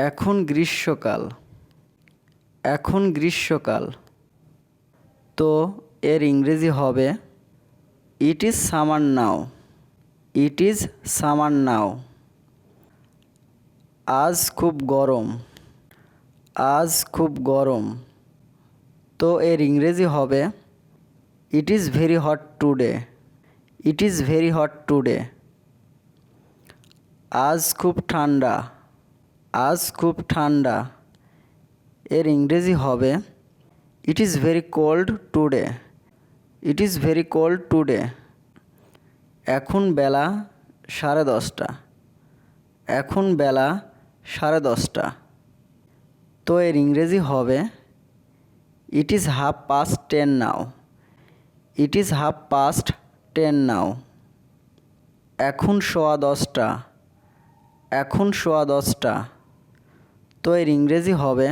এখন গ্রীষ্মকাল। এখন গ্রীষ্মকাল। তো এর ইংরেজি হবে it is summer now. It is summer now. আজ খুব গরম। আজ খুব গরম। তো এর ইংরেজি হবে it is very hot today. It is very hot today. আজ খুব ঠান্ডা। আজ খুব ঠান্ডা। এর ইংরেজি হবে it is very cold today. It is very cold today. এখন বেলা 10:30। এখন বেলা 10:30। তো এর ইংরেজি হবে it is 10:30 now. It is 10:30 নাও। এখন 10:15। এখন 10:15। তো এর ইংরেজি হবে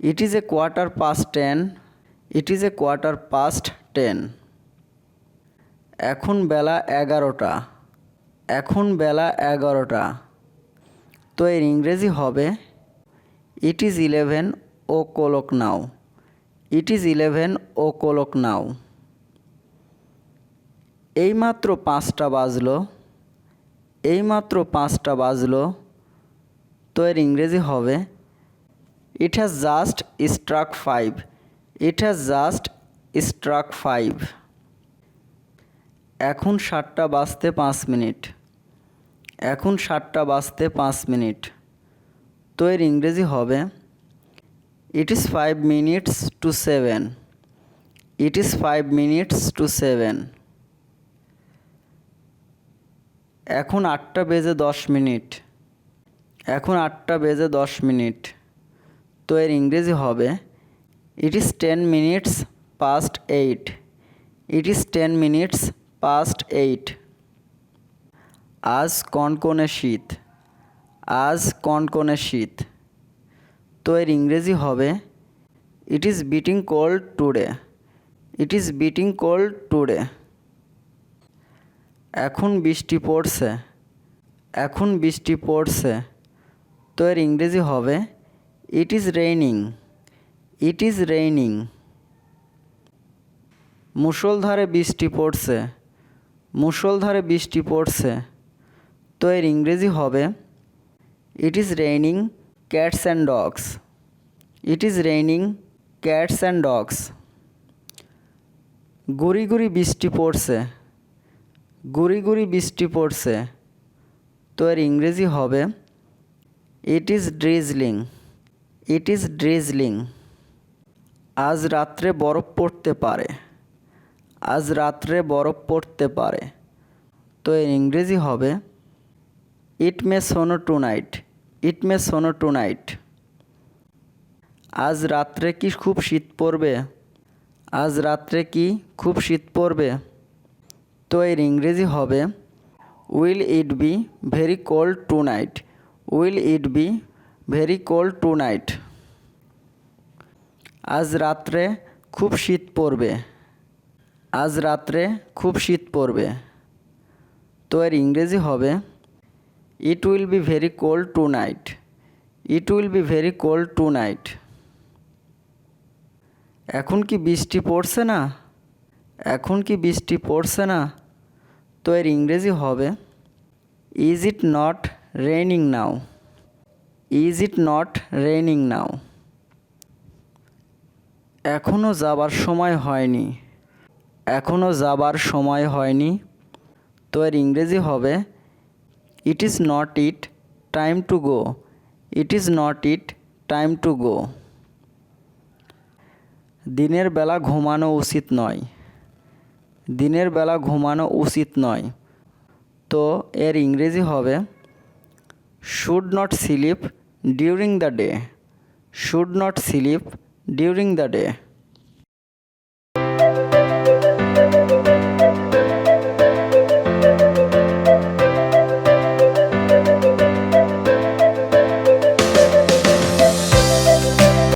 it is a 10:15। It is a 10:15। এখন বেলা 11টা। এখন বেলা 11টা। তো এর ইংরেজি হবে it is 11 o'clock now. It is 11 o'clock নাও। এইমাত্র 5টা বাজলো। এইমাত্র 5টা বাজলো। তো এর ইংরেজি হবে it has just struck 5। It has just struck 5। এখন 7টা বাজতে 5 মিনিট। এখন 7টা বাজতে 5 মিনিট। তো এর ইংরেজি হবে it is 5 minutes to 7। It is 5 minutes to 7। এখন 8টা বেজে 10 মিনিট। এখন 8টা বেজে 10 মিনিট। তো এর ইংরেজি হবে it is 10 minutes past 8। It is 10 minutes past 8। আজ কনকনে শীত। আজ কনকনে শীত। তো এর ইংরেজি হবে it is beating cold today. It is beating cold today. এখন বৃষ্টি পড়ছে। এখন বৃষ্টি পড়ছে। তো এর ইংরেজি হবে it is raining. It is raining. মুষলধারে বৃষ্টি পড়ছে। মুষলধারে বৃষ্টি পড়ছে। তো এর ইংরেজি হবে it is raining cats and dogs. It is raining cats and dogs. গুড়ি গুড়ি বৃষ্টি পড়ছে। গুড়ি গুড়ি বৃষ্টি পড়ছে। তো এর ইংরেজি হবে it is drizzling. It is drizzling. আজ রাত্রে বরফ পড়তে পারে। আজ রাত্রে বরফ পড়তে পারে। তো এর ইংরেজি হবে ইট মে স্নো টুনাইট। ইট মে স্নো টুনাইট। আজ রাত্রে কি খুব শীত পড়বে। আজ রাত্রে কি খুব শীত পড়বে। তো এর ইংরেজি হবে will it be very cold tonight. Will it be very cold tonight. আজ রাত্রে খুব শীত পড়বে। আজ রাত্রে খুব শীত পড়বে। তো এর ইংরেজি হবে it will be very cold tonight. It will be very cold tonight. এখন কি বৃষ্টি পড়ছে না। এখন কি বৃষ্টি পড়ছে না। তো এর ইংরেজি হবে is it not raining now. Is it not raining now. এখনও যাবার সময় হয়নি। এখনও যাবার সময় হয়নি। তো এর ইংরেজি হবে it is not it time to go. It is not it time to go. দিনের বেলা ঘুমানো উচিত নয়। দিনের বেলা ঘুমানো উচিত নয়। তো এর ইংরেজি হবে should not slip during the day. Should not slip during the day.